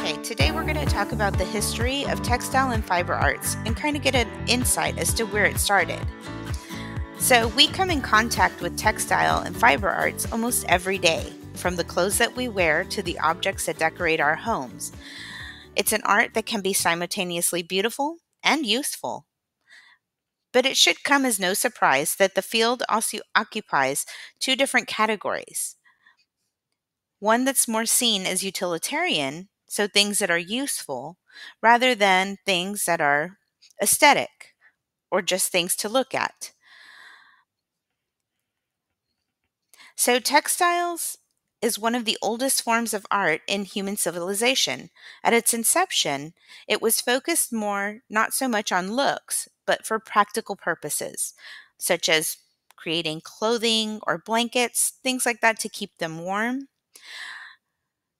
Okay, today we're going to talk about the history of textile and fiber arts and kind of get an insight as to where it started. So, we come in contact with textile and fiber arts almost every day, from the clothes that we wear to the objects that decorate our homes. It's an art that can be simultaneously beautiful and useful. But it should come as no surprise that the field also occupies two different categories. One that's more seen as utilitarian, so things that are useful, rather than things that are aesthetic or just things to look at. So, textiles is one of the oldest forms of art in human civilization. At its inception, it was focused more not so much on looks, but for practical purposes, such as creating clothing or blankets, things like that to keep them warm.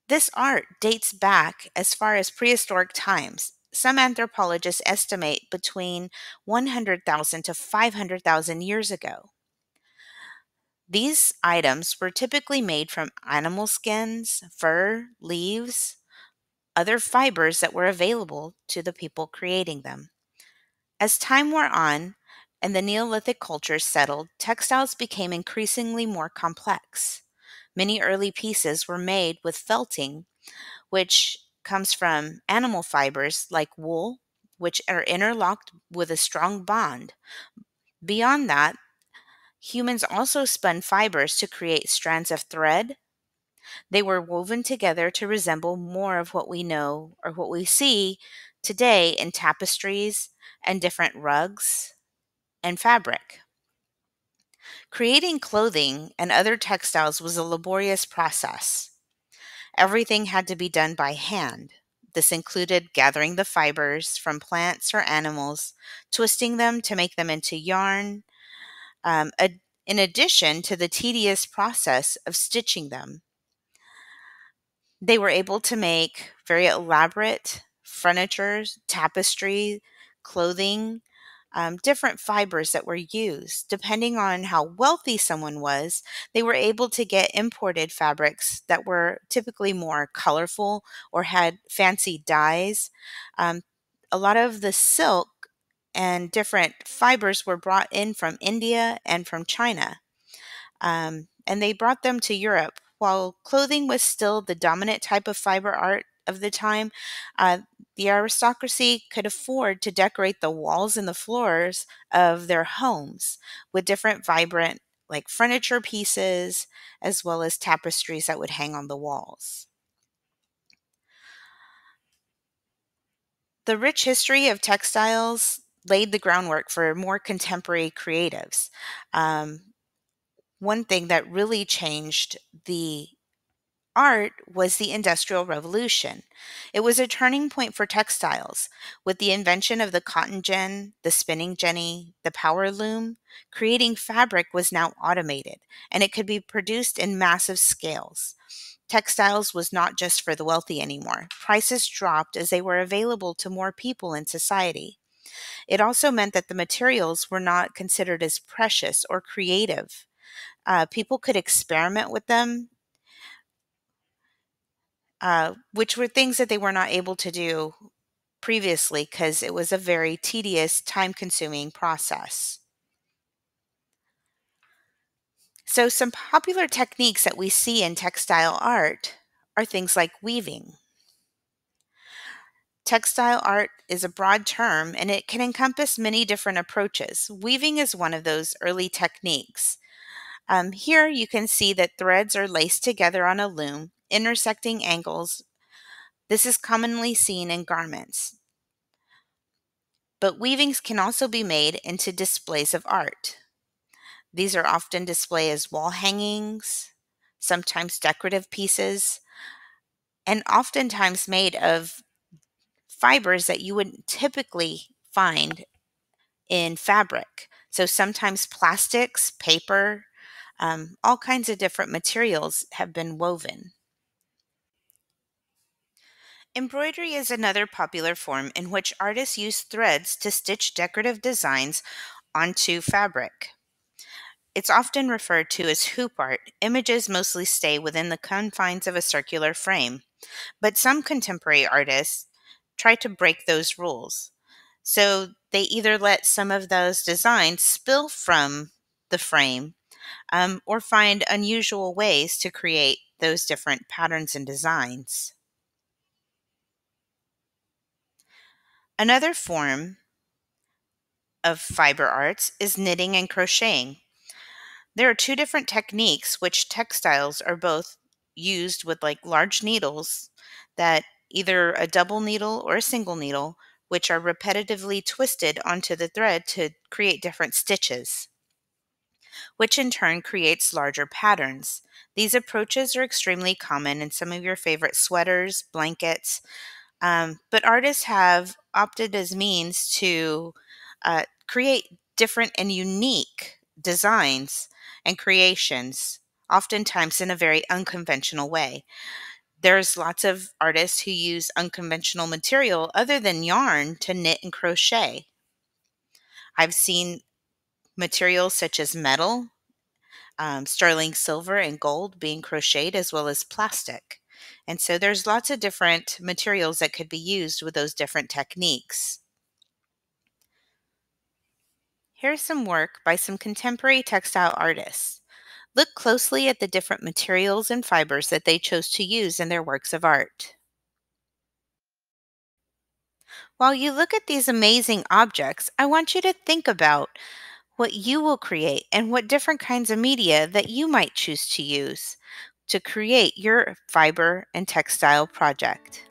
This art dates back as far as prehistoric times. Some anthropologists estimate between 100,000 to 500,000 years ago. These items were typically made from animal skins, fur, leaves, other fibers that were available to the people creating them. As time wore on and the Neolithic culture settled, textiles became increasingly more complex. Many early pieces were made with felting, which comes from animal fibers like wool, which are interlocked with a strong bond. Beyond that, humans also spun fibers to create strands of thread. They were woven together to resemble more of what we know or what we see today in tapestries and different rugs and fabric. Creating clothing and other textiles was a laborious process. Everything had to be done by hand. This included gathering the fibers from plants or animals, twisting them to make them into yarn, in addition to the tedious process of stitching them. They were able to make very elaborate furniture, tapestry, clothing, different fibers that were used. Depending on how wealthy someone was, they were able to get imported fabrics that were typically more colorful or had fancy dyes. Um, a lot of the silk and different fibers were brought in from India and from China, and they brought them to Europe. While clothing was still the dominant type of fiber art of the time, uh, the aristocracy could afford to decorate the walls and the floors of their homes with different vibrant, like furniture pieces, as well as tapestries that would hang on the walls. The rich history of textiles laid the groundwork for more contemporary creatives. One thing that really changed the art was the Industrial Revolution. It was a turning point for textiles. With the invention of the cotton gin, the spinning jenny, the power loom, creating fabric was now automated, and it could be produced in massive scales. Textiles was not just for the wealthy anymore. Prices dropped as they were available to more people in society. It also meant that the materials were not considered as precious or creative. People could experiment with them, which were things that they were not able to do previously because it was a very tedious, time consuming process. So, some popular techniques that we see in textile art are things like weaving. Textile art is a broad term and it can encompass many different approaches. Weaving is one of those early techniques. Here you can see that threads are laced together on a loom, intersecting angles. This is commonly seen in garments. But weavings can also be made into displays of art. These are often displayed as wall hangings, sometimes decorative pieces, and oftentimes made of fibers that you wouldn't typically find in fabric. So sometimes plastics, paper, all kinds of different materials have been woven. Embroidery is another popular form in which artists use threads to stitch decorative designs onto fabric. It's often referred to as hoop art. Images mostly stay within the confines of a circular frame. But some contemporary artists try to break those rules. So they either let some of those designs spill from the frame, or find unusual ways to create those different patterns and designs. Another form of fiber arts is knitting and crocheting. There are two different techniques which textiles are both used with, like large needles that either a double needle or a single needle, which are repetitively twisted onto the thread to create different stitches, which in turn creates larger patterns. These approaches are extremely common in some of your favorite sweaters, blankets, but artists have opted as means to create different and unique designs and creations, oftentimes in a very unconventional way. There's lots of artists who use unconventional material other than yarn to knit and crochet. I've seen materials such as metal, sterling silver, and gold being crocheted, as well as plastic. And so there's lots of different materials that could be used with those different techniques. Here's some work by some contemporary textile artists. Look closely at the different materials and fibers that they chose to use in their works of art. While you look at these amazing objects, I want you to think about what you will create and what different kinds of media that you might choose to use to create your fiber and textile project.